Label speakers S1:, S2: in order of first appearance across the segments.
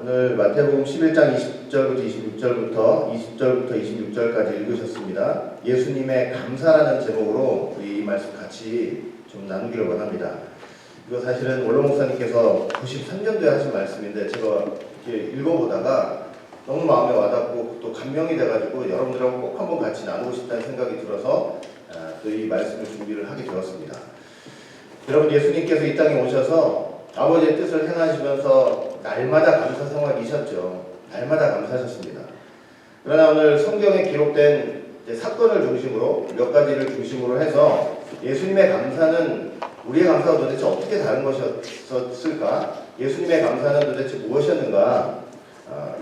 S1: 오늘 마태복음 11장 20절부터 26절부터 20절부터 26절까지 읽으셨습니다. 예수님의 감사라는 제목으로 우리 이 말씀 같이 좀 나누기를 원합니다. 이거 사실은 원로 목사님께서 93년도에 하신 말씀인데 제가 이렇게 읽어보다가 너무 마음에 와닿고 또 감명이 돼가지고 여러분들하고 꼭 한번 같이 나누고 싶다는 생각이 들어서 또 이 말씀을 준비를 하게 되었습니다. 여러분, 예수님께서 이 땅에 오셔서 아버지의 뜻을 행하시면서 날마다 감사 생활이셨죠. 날마다 감사하셨습니다. 그러나 오늘 성경에 기록된 사건을 중심으로 몇 가지를 중심으로 해서 예수님의 감사는 우리의 감사와 도대체 어떻게 다른 것이었을까? 예수님의 감사는 도대체 무엇이었는가?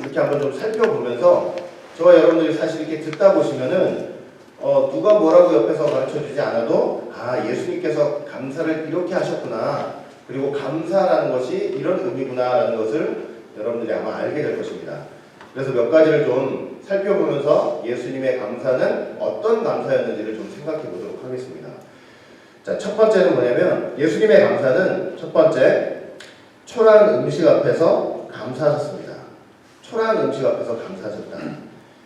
S1: 이렇게 한번 좀 살펴보면서 저와 여러분들이 사실 이렇게 듣다 보시면은 누가 뭐라고 옆에서 가르쳐주지 않아도 예수님께서 감사를 이렇게 하셨구나, 그리고 감사라는 것이 이런 의미구나라는 것을 여러분들이 아마 알게 될 것입니다. 그래서 몇 가지를 좀 살펴보면서 예수님의 감사는 어떤 감사였는지를 좀 생각해 보도록 하겠습니다. 자, 첫 번째는 뭐냐면 예수님의 감사는 첫 번째, 초라한 음식 앞에서 감사하셨습니다. 초라한 음식 앞에서 감사하셨다.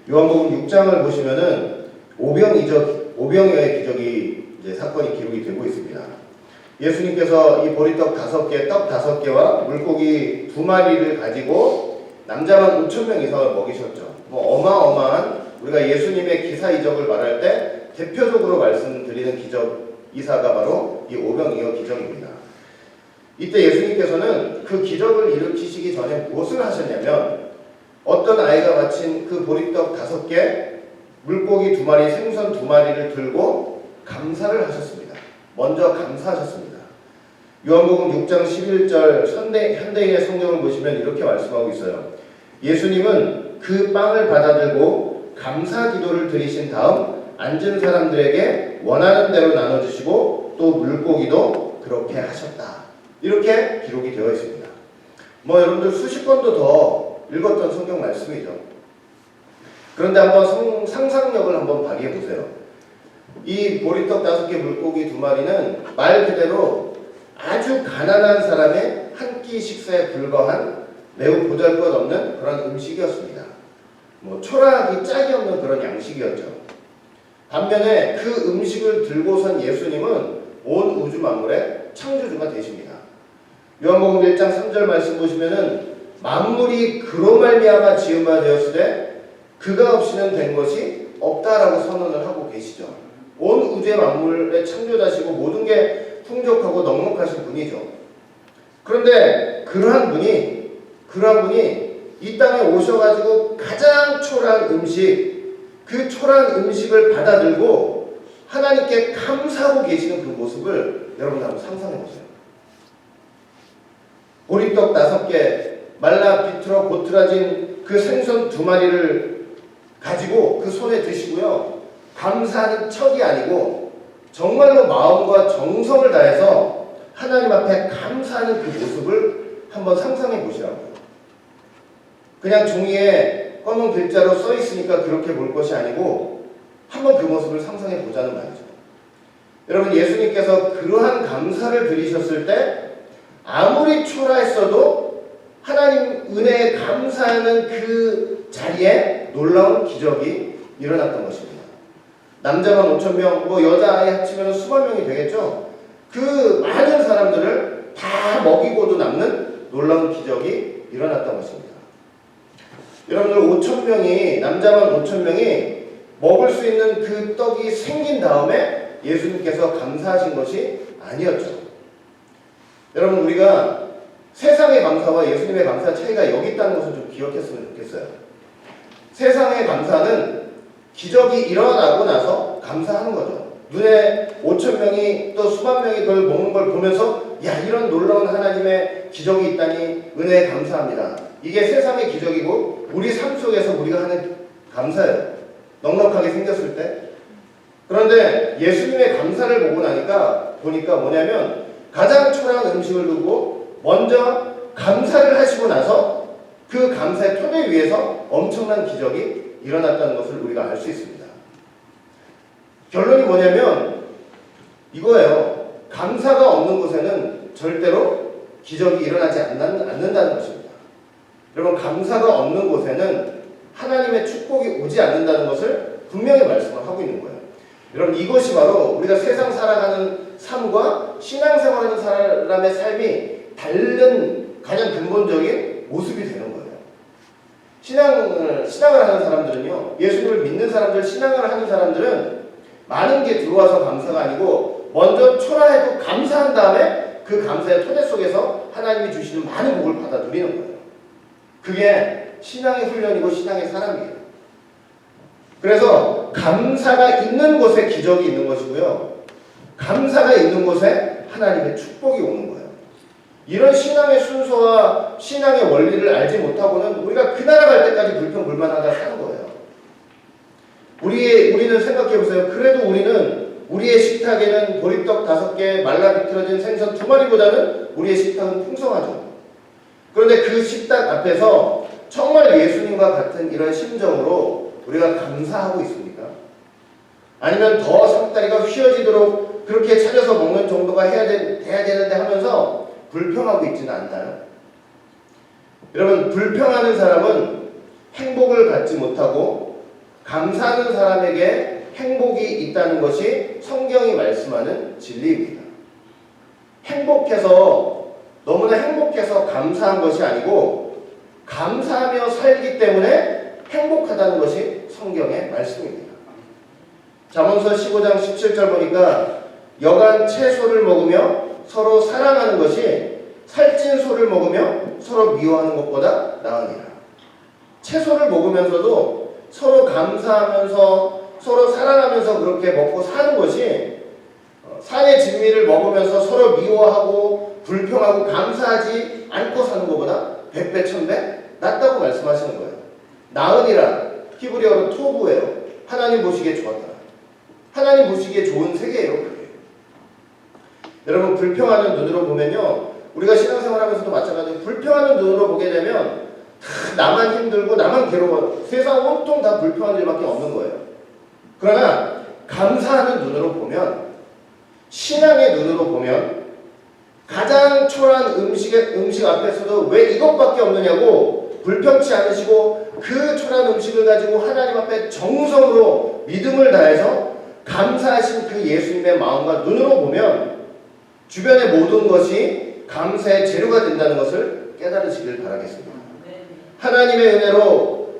S1: 요한복음 6장을 보시면은 오병이어의 기적이 이제 사건이 기록이 되고 있습니다. 예수님께서 이 보리떡 5개, 떡 5개와 물고기 2마리를 가지고 남자만 5,000명 이상을 먹이셨죠. 어마어마한, 우리가 예수님의 기사 이적을 말할 때 대표적으로 말씀드리는 기적 이사가 바로 이 오병이어 기적입니다. 이때 예수님께서는 그 기적을 일으키시기 전에 무엇을 하셨냐면, 어떤 아이가 바친 그 보리떡 5개, 물고기 2마리, 생선 2마리를 들고 감사를 하셨습니다. 먼저 감사하셨습니다. 요한복음 6장 11절 현대인의 성경을 보시면 이렇게 말씀하고 있어요. 예수님은 그 빵을 받아들고 감사 기도를 드리신 다음 앉은 사람들에게 원하는 대로 나눠주시고 또 물고기도 그렇게 하셨다. 이렇게 기록이 되어 있습니다. 여러분들 수십 번도 더 읽었던 성경 말씀이죠. 그런데 한번 상상력을 한번 발휘해 보세요. 이 보리떡 5개, 물고기 2마리는 말 그대로 아주 가난한 사람의 한 끼 식사에 불과한 매우 보잘것없는 그런 음식이었습니다. 초라하기 짝이 없는 그런 양식이었죠. 반면에 그 음식을 들고선 예수님은 온 우주 만물의 창조주가 되십니다. 요한복음 1장 3절 말씀 보시면은 만물이 그로 말미암아 지은 바 되었으되 그가 없이는 된 것이 없다라고 선언을 하고 계시죠. 온 우주의 만물의 창조자시고 모든 게 풍족하고 넉넉하신 분이죠. 그런데 그러한 분이 이 땅에 오셔가지고 가장 초라한 음식, 그 초라한 음식을 받아들고 하나님께 감사하고 계시는 그 모습을 여러분 한번 상상해 보세요. 보리떡 5개, 말라 비틀어 고트라진 그 생선 2마리를 가지고 그 손에 드시고요. 감사하는 척이 아니고 정말로 마음과 정성을 다해서 하나님 앞에 감사하는 그 모습을 한번 상상해 보시라고요. 그냥 종이에 검은 글자로 써 있으니까 그렇게 볼 것이 아니고 한번 그 모습을 상상해 보자는 말이죠. 여러분, 예수님께서 그러한 감사를 드리셨을 때 아무리 초라했어도 하나님 은혜에 감사하는 그 자리에 놀라운 기적이 일어났던 것입니다. 남자만 5,000명, 여자아이 합치면 수만 명이 되겠죠. 그 많은 사람들을 다 먹이고도 남는 놀라운 기적이 일어났던 것입니다. 여러분들 5,000명이, 남자만 5,000명이 먹을 수 있는 그 떡이 생긴 다음에 예수님께서 감사하신 것이 아니었죠. 여러분, 우리가 세상의 감사와 예수님의 감사 차이가 여기 있다는 것을 좀 기억했으면 좋겠어요. 세상의 감사는 기적이 일어나고 나서 감사하는 거죠. 눈에 5,000명이 또 수만 명이 그걸 먹는 걸 보면서 이런 놀라운 하나님의 기적이 있다니 은혜에 감사합니다. 이게 세상의 기적이고 우리 삶 속에서 우리가 하는 감사예요. 넉넉하게 생겼을 때. 그런데 예수님의 감사를 보고 나니까 보니까 뭐냐면 가장 초라한 음식을 두고 먼저 감사를 하시고 나서 그 감사의 토대 위에서 엄청난 기적이 일어났다는 것을 우리가 알 수 있습니다. 결론이 뭐냐면 이거예요. 감사가 없는 곳에는 절대로 기적이 일어나지 않는다는 것입니다. 여러분, 감사가 없는 곳에는 하나님의 축복이 오지 않는다는 것을 분명히 말씀을 하고 있는 거예요. 여러분, 이것이 바로 우리가 세상 살아가는 삶과 신앙생활하는 사람의 삶이 다른 가장 근본적인 모습이 되는 거예요. 신앙을 하는 사람들은요, 예수님을 믿는 사람들, 신앙을 하는 사람들은 많은 게 들어와서 감사가 아니고 먼저 초라해도 감사한 다음에 그 감사의 토대 속에서 하나님이 주시는 많은 복을 받아 누리는 거예요. 그게 신앙의 훈련이고 신앙의 사람이에요. 그래서 감사가 있는 곳에 기적이 있는 것이고요, 감사가 있는 곳에 하나님의 축복이 오는 거예요. 이런 신앙의 순서와 신앙의 원리를 알지 못하고는 우리가 그 나라 갈 때까지 불평불만하다 사는 거예요. 우리는 생각해보세요. 그래도 우리의 식탁에는 보리떡 5개, 말라 비틀어진 생선 2마리보다는 우리의 식탁은 풍성하죠. 그런데 그 식탁 앞에서 정말 예수님과 같은 이런 심정으로 우리가 감사하고 있습니까? 아니면 더 상다리가 휘어지도록 그렇게 차려서 먹는 정도가 돼야 되는데 하면서 불평하고 있지는 않나요? 여러분, 불평하는 사람은 행복을 갖지 못하고 감사하는 사람에게 행복이 있다는 것이 성경이 말씀하는 진리입니다. 너무나 행복해서 감사한 것이 아니고 감사하며 살기 때문에 행복하다는 것이 성경의 말씀입니다. 잠언서 15장 17절 보니까 여간 채소를 먹으며 서로 사랑하는 것이 살찐 소를 먹으며 서로 미워하는 것보다 나으니라. 채소를 먹으면서도 서로 감사하면서 서로 사랑하면서 그렇게 먹고 사는 것이 산의 진미를 먹으면서 서로 미워하고 불평하고 감사하지 않고 사는 것보다 100배, 1000배 낫다고 말씀하시는 거예요. 나으니라, 히브리어로 토부예요. 하나님 보시기에 좋았다. 하나님 보시기에 좋은 세계예요. 그게. 여러분, 불평하는 눈으로 보면요, 우리가 신앙생활하면서도 마찬가지로 불평하는 눈으로 보게 되면 다 나만 힘들고 나만 괴로워, 세상 온통 다 불평하는 일밖에 없는 거예요. 그러나 감사하는 눈으로 보면, 신앙의 눈으로 보면 가장 초라한 음식 앞에서도 왜 이것밖에 없느냐고 불평치 않으시고 그 초라한 음식을 가지고 하나님 앞에 정성으로 믿음을 다해서 감사하신 그 예수님의 마음과 눈으로 보면 주변의 모든 것이 감사의 재료가 된다는 것을 깨달으시길 바라겠습니다. 하나님의 은혜로,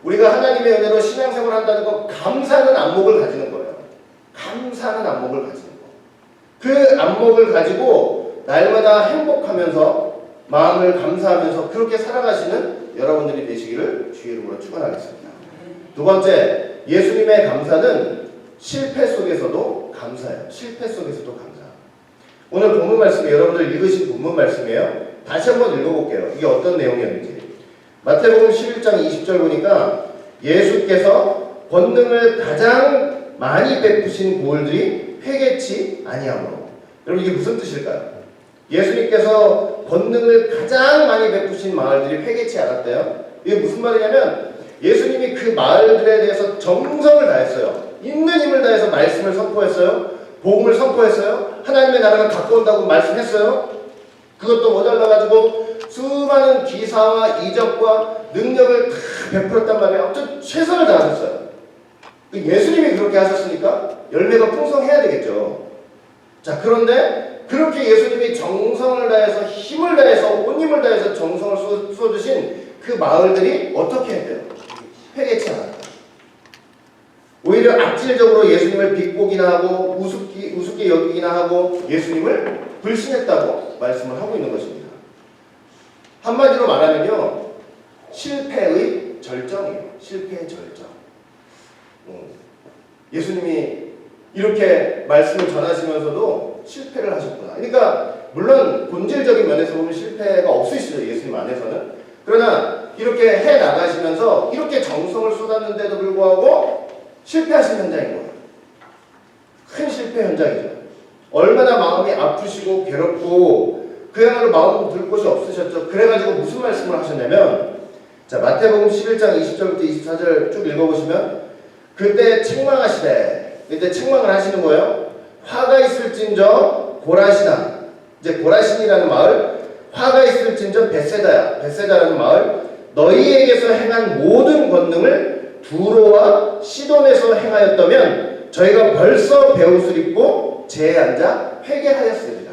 S1: 우리가 하나님의 은혜로 신앙생활을 한다는 것, 감사하는 안목을 가지는 거예요. 감사하는 안목을 가지는 거. 그 안목을 가지고 날마다 행복하면서 마음을 감사하면서 그렇게 살아가시는 여러분들이 되시기를 주의 이름으로 축원하겠습니다. 두 번째, 예수님의 감사는 실패 속에서도 감사해요. 실패 속에서도 감사. 오늘 본문 말씀이 여러분들 읽으신 본문 말씀이에요. 다시 한번 읽어볼게요. 이게 어떤 내용이었는지. 마태복음 11장 20절 보니까 예수께서 권능을 가장 많이 베푸신 고을들이 회개치 아니하므로. 여러분, 이게 무슨 뜻일까요? 예수님께서 권능을 가장 많이 베푸신 마을들이 회개치 않았대요. 이게 무슨 말이냐면 예수님이 그 마을들에 대해서 정성을 다했어요. 있는 힘을 다해서 말씀을 선포했어요. 복음을 선포했어요. 하나님의 나라가 가까운다고 말씀했어요. 그것도 모자라가지고 수많은 기사와 이적과 능력을 다 베풀었단 말이에요. 아무튼 최선을 다하셨어요. 예수님이 그렇게 하셨으니까 열매가 풍성해야 되겠죠. 자, 그런데 그렇게 예수님이 정성을 다해서 힘을 다해서 온 힘을 다해서 정성을 쏟으신 그 마을들이 어떻게 했대요? 회개치 않았다. 오히려 악질적으로 예수님을 비꼬기나 하고 우습게 여기기나 하고 예수님을 불신했다고 말씀을 하고 있는 것입니다. 한마디로 말하면요, 실패의 절정이에요. 실패의 절정. 예수님이 이렇게 말씀을 전하시면서도 실패를 하셨구나. 그러니까 물론 본질적인 면에서 보면 실패가 없으시죠, 예수님 안에서는. 그러나 이렇게 해 나가시면서 이렇게 정성을 쏟았는데도 불구하고 실패하신 현장인 거예요. 큰 실패 현장이죠. 얼마나 마음이 아프시고 괴롭고 그야말로 마음 들 곳이 없으셨죠. 그래가지고 무슨 말씀을 하셨냐면, 자, 마태복음 11장 20절부터 24절 쭉 읽어보시면, 그때 책망하시되, 그때 책망을 하시는 거예요. 화가 있을진저 고라시나, 이제 고라신이라는 마을, 화가 있을진저 벳세다야, 벳세다라는 마을, 너희에게서 행한 모든 권능을 두로와 시돈에서 행하였다면 저희가 벌써 베옷을 입고 제에 앉아 회개하였습니다.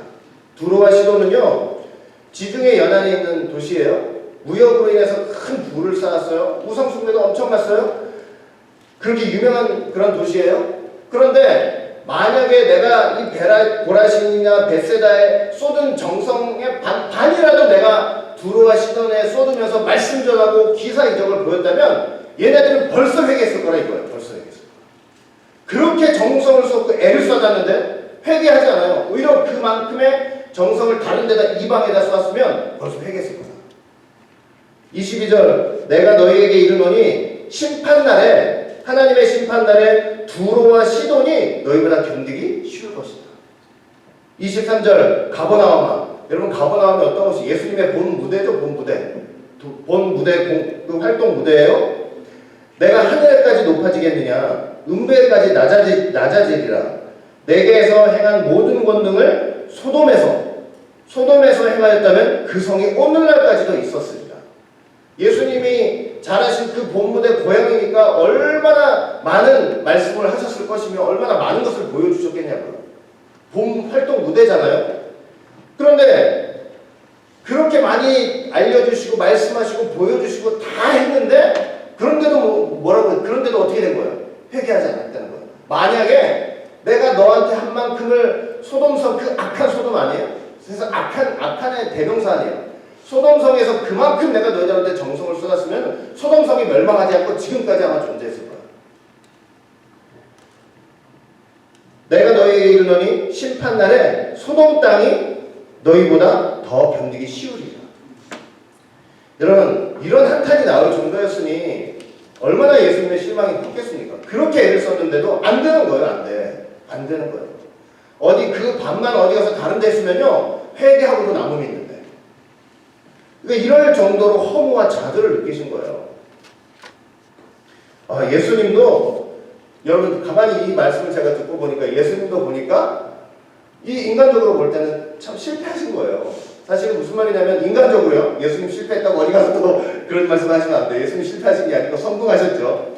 S1: 두로와 시돈은요, 지중해 연안에 있는 도시예요. 무역으로 인해서 큰 부를 쌓았어요. 우상숭배도 엄청났어요. 그렇게 유명한 그런 도시예요. 그런데 만약에 내가 이 고라신이나 벳세다에 쏟은 정성의 반이라도 내가 두로와 시돈에 쏟으면서 말씀 전하고 기사 이적을 보였다면 얘네들은 벌써 회개했을 거라 이거예요. 벌써 회개했을 거라. 그렇게 정성을 쏟고 애를 쏟았는데 회개하지 않아요. 오히려 그만큼의 정성을 다른 데다 이방에다 쏟았으면 벌써 회개했을 거다. 22절 내가 너희에게 이르노니 심판날에 하나님의 심판날에 두로와 시돈이 너희보다 견디기 쉬울 것이다. 23절 가버나움아. 여러분 가버나움이 어떤 것이 예수님의 본 무대죠. 본 무대. 본 무대 그 활동 무대예요. 내가 하늘에까지 높아지겠느냐 음배까지 낮아지리라. 내게에서 행한 모든 권능을 소돔에서 행하였다면 그 성이 오늘날까지도 있었습니다. 예수님이 잘하신 그 본무대 고향이니까 얼마나 많은 말씀을 하셨을 것이며 얼마나 많은 것을 보여주셨겠냐고요. 본 활동 무대잖아요. 그런데 그렇게 많이 알려주시고 말씀하시고 보여주시고 다 했는데 그런데도 뭐라고요? 그런데도 어떻게 된 거예요? 회개하지 않았다는 거예요. 만약에 내가 너한테 한 만큼을 소돔성 그 악한 소돔 아니에요? 그래서 악한의 대명사 아니에요? 소돔성에서 그만큼 내가 너희들한테 정성을 쏟았으면 소돔성이 멸망하지 않고 지금까지 아마 존재했을 거야. 내가 너희에게 이르노니 심판날에 소돔 땅이 너희보다 더 견디기 쉬우리라. 여러분 이런 한탄이 나올 정도였으니 얼마나 예수님의 실망이 컸겠습니까? 그렇게 애를 썼는데도 안 되는 거예요. 안 돼. 안 되는 거예요. 어디 그 밤만 어디 가서 다른 데 있으면요 회개하고도 남음이 있는데 그러니까 이럴 정도로 허무와 자들을 느끼신 거예요. 예수님도 여러분 가만히 이 말씀을 제가 듣고 보니까 예수님도 보니까 이 인간적으로 볼 때는 참 실패하신 거예요. 사실 무슨 말이냐면 인간적으로요. 예수님 실패했다고 어디 가서 또 그런 말씀 하시면 안 돼요. 예수님 실패하신 게 아니고 성공하셨죠.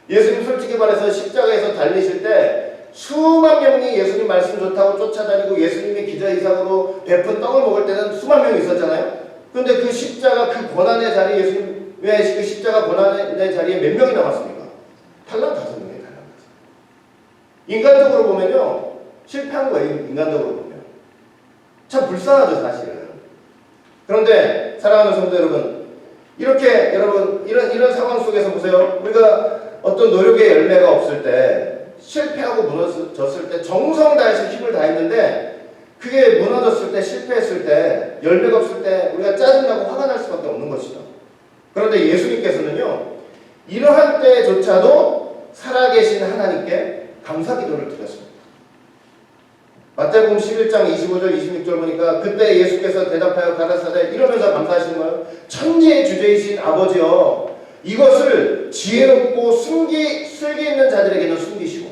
S1: 예수님 솔직히 말해서 십자가에서 달리실 때 수만 명이 예수님 말씀 좋다고 쫓아다니고 예수님이 기저이상으로 베푼 떡을 먹을 때는 수만 명이 있었잖아요. 그런데 그 십자가 그 고난의 자리에 예수님의 그 십자가 고난의 자리에 몇 명이 남았습니까? 탈락 5명이 탈락. 인간적으로 보면요 실패한 거예요. 인간적으로 보면 참 불쌍하죠 사실은. 그런데 사랑하는 성도 여러분, 이렇게 여러분 이런 상황 속에서 보세요. 우리가 어떤 노력의 열매가 없을 때, 실패하고 무너졌을 때, 정성 다해서 힘을 다했는데 그게 무너졌을 때, 실패했을 때, 열매가 없을 때 우리가 짜증나고 화가 날 수밖에 없는 것이죠. 그런데 예수님께서는요, 이러한 때조차도 살아계신 하나님께 감사기도를 드렸습니다. 마태복음 11장 25절 26절 보니까 그때 예수께서 대답하여 가라사대 이러면서 감사하시는 거예요. 천지의 주제이신 아버지여, 이것을 지혜롭고 슬기 있는 자들에게는 숨기시고,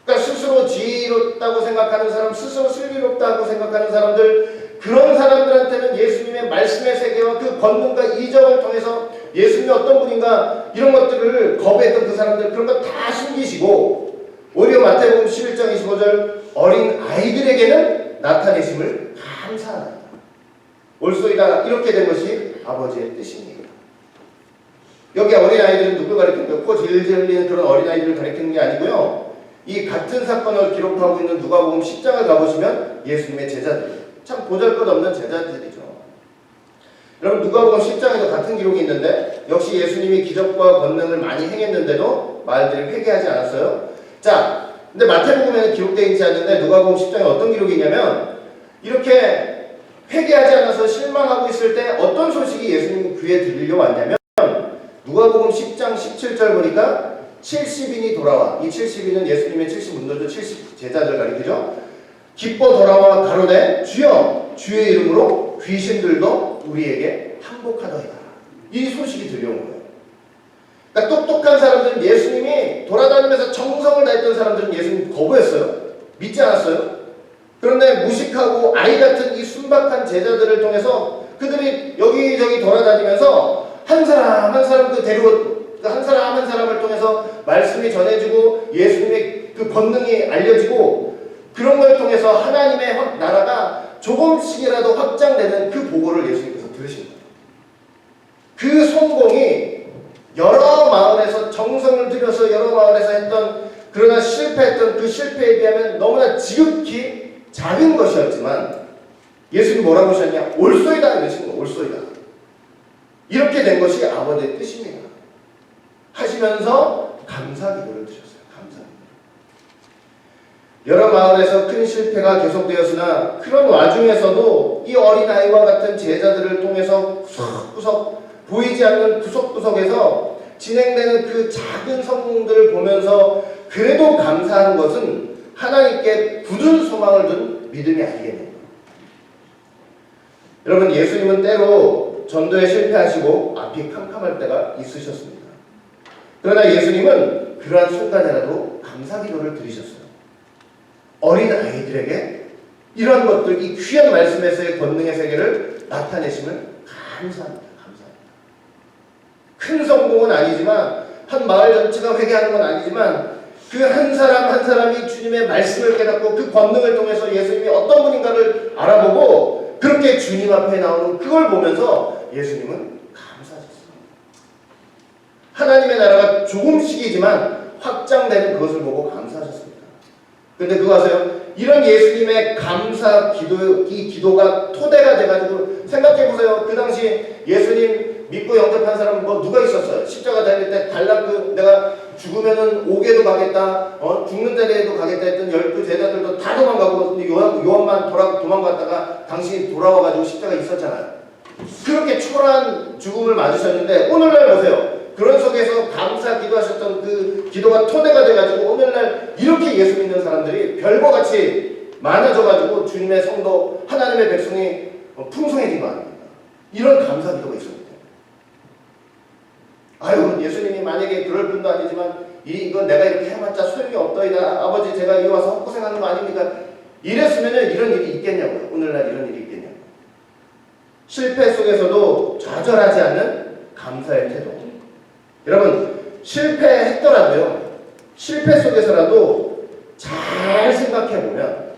S1: 그러니까 스스로 지혜롭다고 생각하는 사람, 스스로 슬기롭다고 생각하는 사람들, 그런 사람들한테는 예수님의 말씀의 세계와 그 권능과 이적을 통해서 예수님이 어떤 분인가 이런 것들을 거부했던 그 사람들, 그런 거 다 숨기시고, 오히려 마태복음 11장 25절 어린 아이들에게는 나타내심을 감사하나이다. 올소이다. 이렇게 된 것이 아버지의 뜻입니다. 여기 어린아이들은 누굴 가리키는 거예요? 코 질질 흘리는 그런 어린아이들을 가리키는 게 아니고요. 이 같은 사건을 기록하고 있는 누가복음 10장을 가보시면 예수님의 제자들, 참 보잘것없는 제자들이죠. 여러분 누가복음 10장에도 같은 기록이 있는데 역시 예수님이 기적과 권능을 많이 행했는데도 말들이 회개하지 않았어요. 자, 근데 마태복음에는 기록되어 있지 않는데 누가복음 10장에 어떤 기록이 있냐면 이렇게 회개하지 않아서 실망하고 있을 때 어떤 소식이 예수님 귀에 들려왔냐면 누가복음 10장 17절 보니까 70인이 돌아와, 이 70인은 예수님의 70문도죠. 70 제자들 가리키죠. 기뻐 돌아와 가로되 주여 주의 이름으로 귀신들도 우리에게 항복하더이다. 이 소식이 들려온 거예요. 그러니까 똑똑한 사람들은 예수님이 돌아다니면서 정성을 다했던 사람들은 예수님 거부했어요. 믿지 않았어요. 그런데 무식하고 아이 같은 이 순박한 제자들을 통해서 그들이 여기저기 돌아다니면서 한 사람 한 사람 한 사람 한 사람을 통해서 말씀이 전해지고 예수님의 그 권능이 알려지고 그런 걸 통해서 하나님의 나라가 조금씩이라도 확장되는 그 보고를 예수님께서 들으신 거예요. 그 성공이 여러 마을에서 정성을 들여서 여러 마을에서 했던 그러나 실패했던 그 실패에 비하면 너무나 지극히 작은 것이었지만 예수님이 뭐라고 하셨냐? 옳소이다 이러신 거예요. 옳소이다. 이렇게 된 것이 아버지의 뜻입니다. 하시면서 감사기도를 드셨어요. 감사기도. 여러 마을에서 큰 실패가 계속되었으나 그런 와중에서도 이 어린아이와 같은 제자들을 통해서 구석구석 보이지 않는 구석구석에서 진행되는 그 작은 성공들을 보면서 그래도 감사하는 것은 하나님께 굳은 소망을 둔 믿음이 아니겠네요. 여러분, 예수님은 때로 전도에 실패하시고 앞이 캄캄할 때가 있으셨습니다. 그러나 예수님은 그러한 순간에라도 감사기도를 드리셨어요. 어린 아이들에게 이런 것들, 이 귀한 말씀에서의 권능의 세계를 나타내심을 감사합니다. 감사합니다. 큰 성공은 아니지만, 한 마을 전체가 회개하는 건 아니지만 그 한 사람 한 사람이 주님의 말씀을 깨닫고 그 권능을 통해서 예수님이 어떤 분인가를 알아보고 그렇게 주님 앞에 나오는 그걸 보면서 예수님은 감사하셨어요. 하나님의 나라가 조금씩이지만 확장되는 그것을 보고 감사하셨습니다. 그런데 그거 아세요? 이런 예수님의 감사 기도, 이 기도가 토대가 돼가지고 생각해보세요. 그 당시 예수님 믿고 영접한 사람은 뭐 누가 있었어요? 십자가 달릴 때 달랑 내가 죽으면은 옥에도 가겠다, 죽는 자리에도 가겠다 했던 12 제자들도 다 도망가고 요한만 도망갔다가 당신이 돌아와가지고 십자가 있었잖아요. 그렇게 초라한 죽음을 맞으셨는데 오늘날 보세요. 그런 속에서 감사 기도하셨던 그 기도가 토대가 돼가지고 오늘날 이렇게 예수 믿는 사람들이 별과 같이 많아져가지고 주님의 성도, 하나님의 백성이 풍성해진 거 아닙니까? 이런 감사 기도가 있었기 때문에. 아유, 예수님이 만약에 그럴 분도 아니지만 이건 내가 이렇게 해봤자 소용이 없더이다. 아버지, 제가 이 와서 헛고생하는 거 아닙니까? 이랬으면 이런 일이 있겠냐고요. 오늘날 이런 일이 있겠냐고요. 실패 속에서도 좌절하지 않는 감사의 태도. 여러분, 실패했더라도요, 실패 속에서라도 잘 생각해보면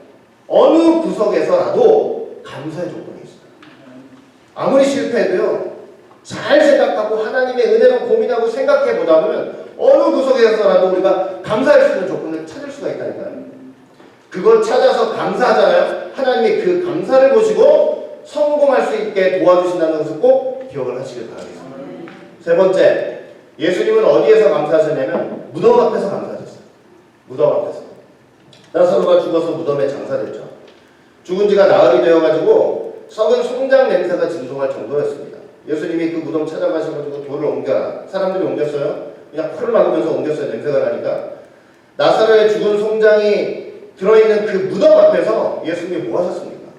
S1: 어느 구석에서라도 감사의 조건이 있어요. 아무리 실패해도요, 잘 생각하고 하나님의 은혜로 고민하고 생각해보다 보면 어느 구석에서라도 우리가 감사할 수 있는 조건을 찾을 수가 있다니까요. 그걸 찾아서 감사하잖아요. 하나님이 그 감사를 보시고 성공할 수 있게 도와주신다는 것을 꼭 기억을 하시길 바라겠습니다. 세 번째, 예수님은 어디에서 감사하셨냐면 무덤 앞에서 감사하셨어요. 무덤 앞에서. 나사로가 죽어서 무덤에 장사됐죠. 죽은 지가 나흘이 되어가지고 썩은 송장 냄새가 진동할 정도였습니다. 예수님이 그 무덤 찾아가셔가지고 돌을 옮겨라. 사람들이 옮겼어요. 그냥 코를 막으면서 옮겼어요. 냄새가 나니까. 나사로의 죽은 송장이 들어있는 그 무덤 앞에서 예수님이 뭐 하셨습니까?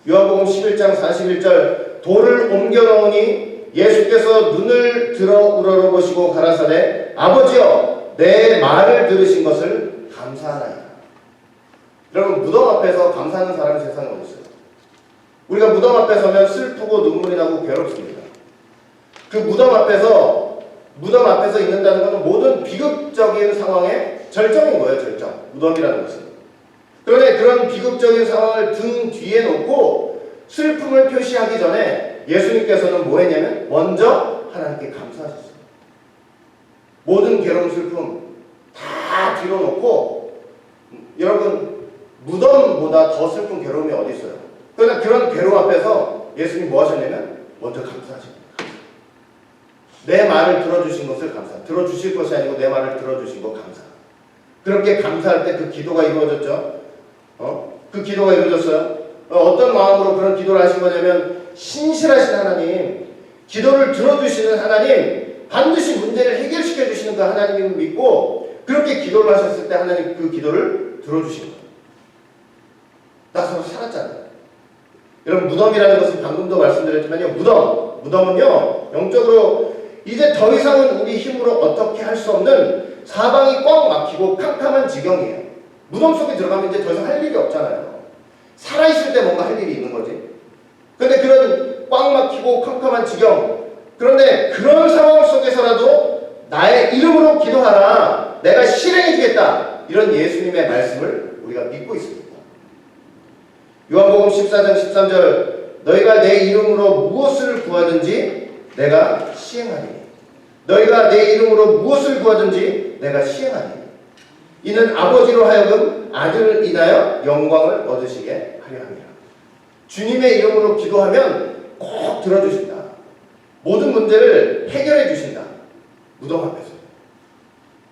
S1: 요한복음 11장 41절 돌을 옮겨 넣으니 예수께서 눈을 들어 우러러보시고 가라사대 아버지여 내 말을 들으신 것을 감사하나이다. 여러분, 무덤 앞에서 감사하는 사람이 세상에 어디 있어요? 우리가 무덤 앞에 서면 슬프고 눈물이 나고 괴롭습니다. 그 무덤 앞에서 있는다는 것은 모든 비극적인 상황의 절정인 거예요. 절정. 무덤이라는 것은. 그런데 그런 비극적인 상황을 등 뒤에 놓고 슬픔을 표시하기 전에 예수님께서는 뭐 했냐면 먼저 하나님께 감사하셨어요. 모든 괴로움, 슬픔 다 뒤로 놓고, 여러분, 무덤보다 더 슬픈 괴로움이 어디 있어요? 그러나 그런 괴로움 앞에서 예수님이 뭐 하셨냐면 먼저 감사하십니다. 내 말을 들어주신 것을 감사. 들어주실 것이 아니고 내 말을 들어주신 것 감사. 그렇게 감사할 때 그 기도가 이루어졌죠. 그 기도가 이루어졌어요. 어떤 마음으로 그런 기도를 하신 거냐면 신실하신 하나님, 기도를 들어주시는 하나님, 반드시 문제를 해결시켜 주시는 그 하나님을 믿고 그렇게 기도를 하셨을 때 하나님 그 기도를 들어주신 거예요. 나사로 살았잖아요. 여러분, 무덤이라는 것은 방금도 말씀드렸지만요, 무덤은요 영적으로 이제 더 이상은 우리 힘으로 어떻게 할 수 없는 사방이 꽉 막히고 캄캄한 지경이에요. 무덤 속에 들어가면 이제 더 이상 할 일이 없잖아요. 살아있을 때 뭔가 할 일이 있는 거지. 그런데 그런 꽉 막히고 캄캄한 지경, 그런데 그런 상황 속에서라도 나의 이름으로 기도하라. 내가 실행해 주겠다. 이런 예수님의 말씀을 우리가 믿고 있습니다. 요한복음 14장 13절 너희가 내 이름으로 무엇을 구하든지 내가 시행하리니 너희가 내 이름으로 무엇을 구하든지 내가 시행하리니 이는 아버지로 하여금 아들을 인하여 영광을 얻으시게 하려 함이라. 주님의 이름으로 기도하면 꼭 들어주신다. 모든 문제를 해결해 주신다. 무덤 앞에서.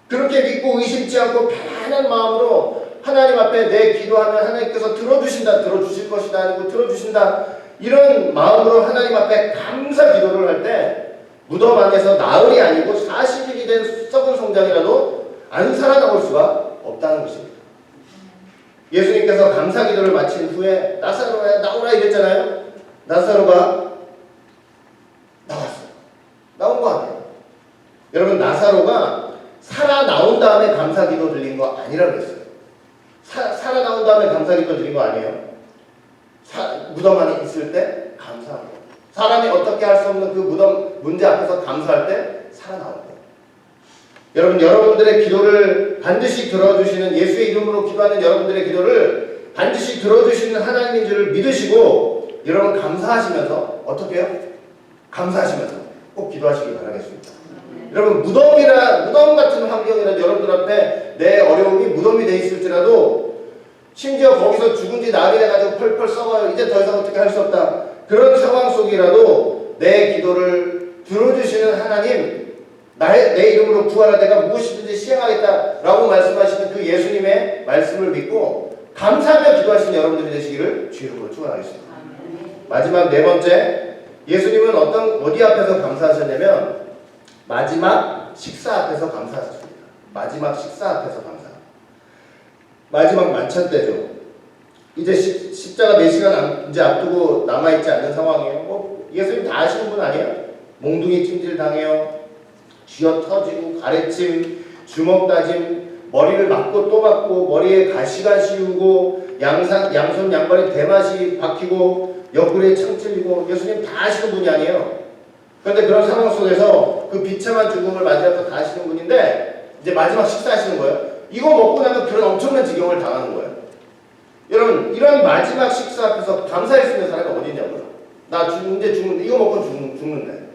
S1: 그렇게 믿고 의심치 않고 편안한 마음으로 하나님 앞에 내 기도하면 하나님께서 들어주신다. 들어주실 것이다. 아니고 들어주신다. 이런 마음으로 하나님 앞에 감사 기도를 할 때 무덤 안에서 나흘이 아니고 40일이 된 썩은 성장이라도 안 살아나올 수가 없다는 것입니다. 예수님께서 감사 기도를 마친 후에 나사로야 나오라 이랬잖아요. 나사로가 나왔어요. 나온 거 아니에요. 여러분 나사로가 살아 나온 다음에 감사 기도 드린 거 아니라고 그랬어요. 살아 나온 다음에 감사 기도 드린 거 아니에요. 무덤 안에 있을 때 감사하고 사람이 어떻게 할 수 없는 그 무덤 문제 앞에서 감사할 때 살아나온 거예요. 여러분 여러분들의 기도를 반드시 들어주시는 예수의 이름으로 기도하는 여러분들의 기도를 반드시 들어주시는 하나님인 줄을 믿으시고 여러분 감사하시면서 어떻게 해요? 감사하시면서 꼭 기도하시기 바라겠습니다. 여러분 무덤 같은 환경이라도 여러분들 앞에 내 어려움이 무덤이 돼 있을지라도 심지어 거기서 죽은 지 나흘이 돼가지고 펄펄 썩어요. 이제 더 이상 어떻게 할 수 없다. 그런 상황 속이라도 내 기도를 들어주시는 하나님 내 이름으로 구하라 내가 무엇이든지 시행하겠다라고 말씀하시는 그 예수님의 말씀을 믿고 감사하며 기도하시는 여러분들이 되시기를 주의 이름으로 축원하겠습니다. 마지막 네 번째 예수님은 어디 앞에서 감사하셨냐면 마지막 식사 앞에서 감사하셨습니다. 마지막 식사 앞에서 감사. 마지막 만찬 때죠. 이제 십자가 4시간 이제 앞두고 남아있지 않는 상황이에요. 예수님 다 아시는 분 아니에요? 몽둥이 찜질 당해요. 쥐어 터지고 가래침, 주먹 다짐, 머리를 맞고 또 맞고 머리에 가시가 씌우고 양손 양발에 대맛이 박히고 옆구리에 창 찔리고 예수님 다 아시는 분이 아니에요. 그런데 그런 상황 속에서 그 비참한 죽음을 맞이하면서 다 아시는 분인데 이제 마지막 식사하시는 거예요. 이거 먹고 나면 그런 엄청난 지경을 당하는 거예요. 여러분 이런 마지막 식사 앞에서 감사할 수 있는 사람이 어디 있냐고요. 나 이제 죽는데 이거 먹고 죽는데.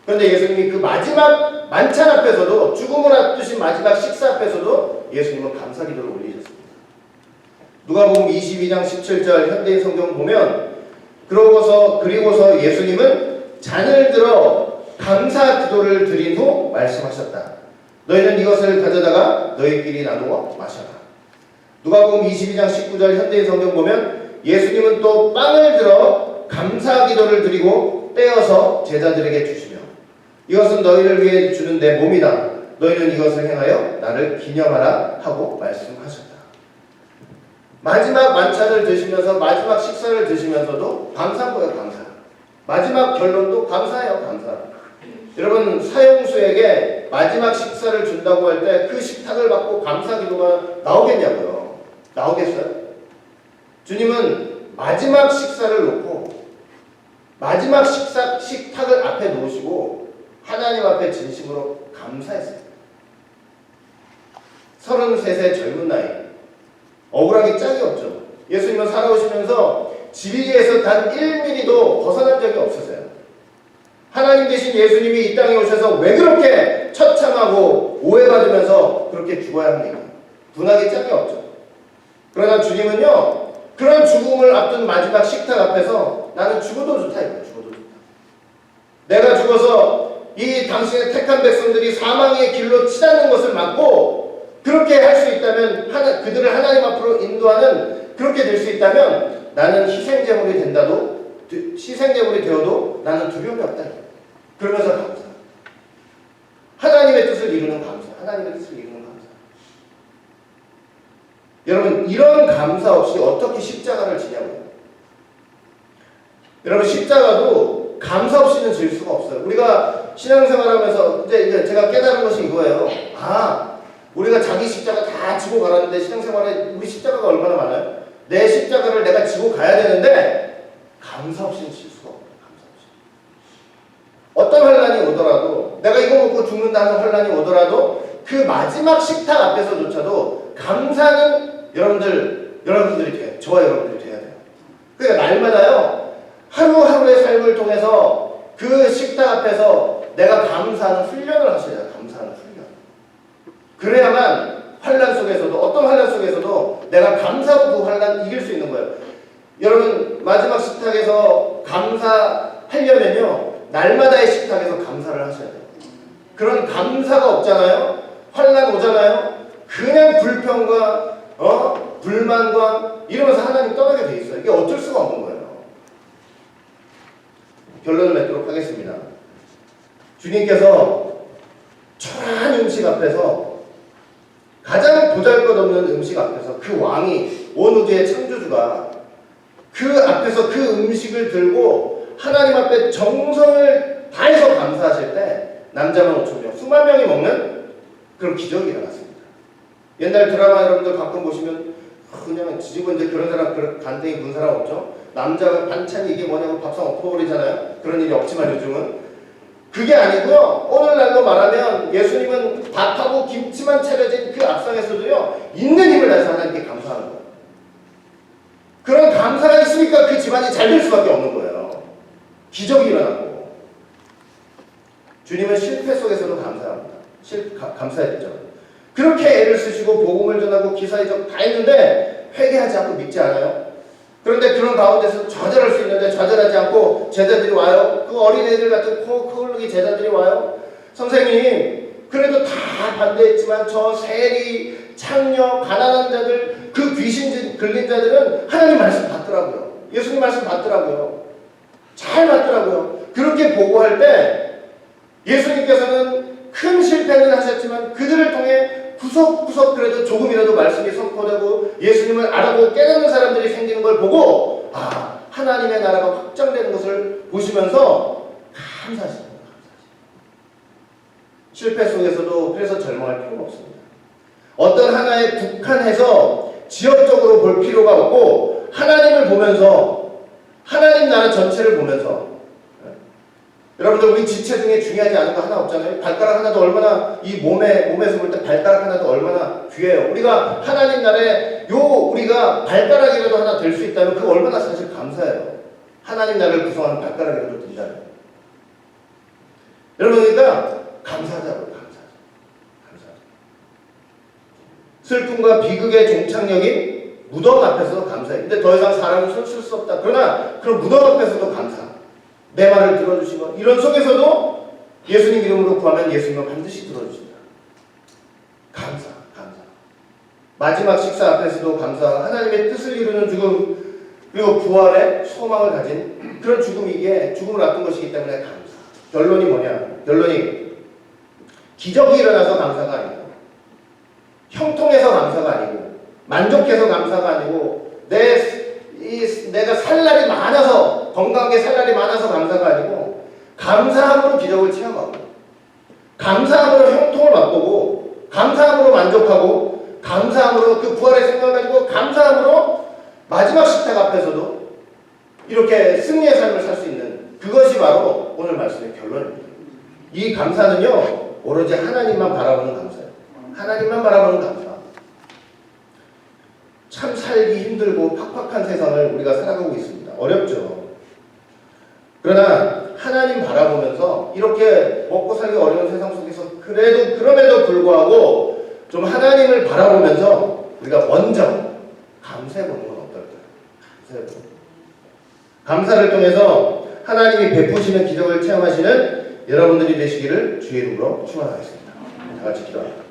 S1: 그런데 예수님이 그 마지막 만찬 앞에서도 죽음을 앞두신 마지막 식사 앞에서도 예수님은 감사 기도를 올리셨습니다. 누가복음 22장 17절 현대인 성경 보면 그리고서 예수님은 잔을 들어 감사 기도를 드린 후 말씀하셨다. 너희는 이것을 가져다가 너희끼리 나누어 마셔라. 누가복음 22장 19절 현대인 성경 보면 예수님은 또 빵을 들어 감사 기도를 드리고 떼어서 제자들에게 주시며 이것은 너희를 위해 주는 내 몸이다. 너희는 이것을 행하여 나를 기념하라 하고 말씀하셨다. 마지막 만찬을 드시면서 마지막 식사를 드시면서도 감사한 거예요. 감사. 마지막 결론도 감사해요. 감사. 여러분 사형수에게 마지막 식사를 준다고 할 때 그 식탁을 받고 감사 기도가 나오겠냐고요. 나오겠어요? 주님은 마지막 식사를 놓고 마지막 식탁을 앞에 놓으시고 하나님 앞에 진심으로 감사했어요. 33세 젊은 나이 억울하기 짝이 없죠. 예수님은 살아오시면서 지리에서 단 1mm도 벗어난 적이 없으세요. 하나님 되신 예수님이 이 땅에 오셔서 왜 그렇게 처참하고 오해받으면서 그렇게 죽어야 합니까? 분하기 짝이 없죠. 그러나 주님은요 그런 죽음을 앞둔 마지막 식탁 앞에서 나는 죽어도 좋다 이거예요. 죽어도 좋다. 내가 죽어서 이 당신의 택한 백성들이 사망의 길로 치닫는 것을 막고 그렇게 할 수 있다면 그들을 하나님 앞으로 인도하는 그렇게 될 수 있다면 나는 희생제물이 되어도 나는 두려움이 없다. 그러면서 감사. 하나님의 뜻을 이루는 감사. 하나님의 뜻을 이루는 감사. 여러분 이런 감사 없이 어떻게 십자가를 지냐고요. 여러분 십자가도 감사 없이는 질 수가 없어요. 우리가 신앙생활하면서 이제 제가 깨달은 것이 이거예요. 우리가 자기 십자가 다 지고 가라는데 신앙생활에 우리 십자가가 얼마나 많아요? 내 십자가를 내가 지고 가야 되는데 감사 없이는 질 수가 없어요. 감사 없이. 어떤 오더라도, 내가 이거 먹고 죽는다는 환란이 오더라도 그 마지막 식탁 앞에서조차도 감사는 여러분들이 돼요. 저와 여러분들이 돼야 돼요. 그러니까 날마다요, 하루하루의 삶을 통해서 그 식탁 앞에서 내가 감사하는 훈련을 하셔야 돼요. 감사하는 훈련. 그래야만 환란 속에서도, 어떤 환란 속에서도 내가 감사로 그 환란 이길 수 있는 거예요. 여러분, 마지막 식탁에서 감사하려면요, 날마다의 식탁에서 감사를 하셔야 돼요. 그런 감사가 없잖아요. 환란 오잖아요. 그냥 불평과 불만과 이러면서 하나님 떠나게 돼 있어요. 이게 어쩔 수가 없는 거예요. 결론을 맺도록 하겠습니다. 주님께서 초라한 음식 앞에서, 가장 보잘것없는 음식 앞에서, 그 왕이, 온 우주의 창조주가 그 앞에서 그 음식을 들고 하나님 앞에 정성을 다해서 감사하실 때 남자만 5,000명, 수만 명이 먹는 그런 기적이 일어났습니다. 옛날 드라마 여러분들 가끔 보시면 그냥 지지고 이제 그런 사람, 그런 간땡이 군 사람 없죠? 남자가 반찬이 이게 뭐냐고 밥상 엎어버리잖아요. 그런 일이 없지만 요즘은 그게 아니고요. 오늘날로 말하면 예수님은 밥하고 김치만 차려진 그 앞상에서도요, 있는 힘을 다해서 하나님께 감사하는 거예요. 그런 감사가 있으니까 그 집안이 잘 될 수밖에 없는 거예요. 기적이 일어나고. 주님은 실패 속에서도 감사합니다. 감사했죠. 그렇게 애를 쓰시고 복음을 전하고 기사이적 다 했는데 회개하지 않고 믿지 않아요. 그런데 그런 가운데서 좌절할 수 있는데 좌절하지 않고 제자들이 와요. 그 어린애들 같은 코 흘르기 제자들이 와요. 선생님, 그래도 다 반대했지만 저 세리, 창녀, 가난한 자들, 그 귀신 걸린 자들은 하나님 말씀 받더라고요. 예수님 말씀 받더라고요. 잘 받더라고요. 그렇게 보고할 때 예수님께서는 큰 실패는 하셨지만 그들을 통해 구석구석 그래도 조금이라도 말씀이 선포되고 예수님을 알아보고 깨닫는 사람들이 생기는 걸 보고, 아, 하나님의 나라가 확장되는 것을 보시면서 감사하십니다. 실패 속에서도 그래서 절망할 필요가 없습니다. 어떤 하나에 국한해서 지역적으로 볼 필요가 없고 하나님을 보면서, 하나님 나라 전체를 보면서, 여러분들 우리 지체 중에 중요하지 않은 거 하나 없잖아요. 발가락 하나도 얼마나, 이 몸에서 볼 때 발가락 하나도 얼마나 귀해요. 우리가 하나님 나라에 우리가 발가락이라도 하나 될 수 있다면 그거 얼마나 사실 감사해요. 하나님 나라를 구성하는 발가락이라도 된다면. 여러분, 그러니까 감사하자고요. 감사하자. 슬픔과 비극의 종착역인 무덤 앞에서도 감사해. 근데 더 이상 사람을 손쓸 수 없다. 그러나 그런 무덤 앞에서도 감사. 내 말을 들어주시고, 이런 속에서도 예수님 이름으로 구하면 예수님은 반드시 들어주신다. 감사. 마지막 식사 앞에서도 감사. 하나님의 뜻을 이루는 죽음, 그리고 부활의 소망을 가진 그런 죽음이, 이게 죽음을 앞둔 것이기 때문에 감사. 결론이 뭐냐? 결론이 기적이 일어나서 감사가 아니고, 형통해서 감사가 아니고, 만족해서 감사가 아니고, 내가 살 날이 많아서, 건강하게 살 날이 많아서 감사가 아니고, 감사함으로 기적을 체험하고, 감사함으로 형통을 맛보고, 감사함으로 만족하고, 감사함으로 그 부활의 생각을 가지고, 감사함으로 마지막 식탁 앞에서도 이렇게 승리의 삶을 살 수 있는, 그것이 바로 오늘 말씀의 결론입니다. 이 감사는요, 오로지 하나님만 바라보는 감사예요. 하나님만 바라보는 감사. 참 살기 힘들고 팍팍한 세상을 우리가 살아가고 있습니다. 어렵죠. 그러나 하나님 바라보면서, 이렇게 먹고 살기 어려운 세상 속에서 그럼에도 불구하고 좀 하나님을 바라보면서 우리가 먼저 감사해보는 건 어떨까요? 감사를 통해서 하나님이 베푸시는 기적을 체험하시는 여러분들이 되시기를 주의 이름으로 축원하겠습니다. 다 같이 기도합니다.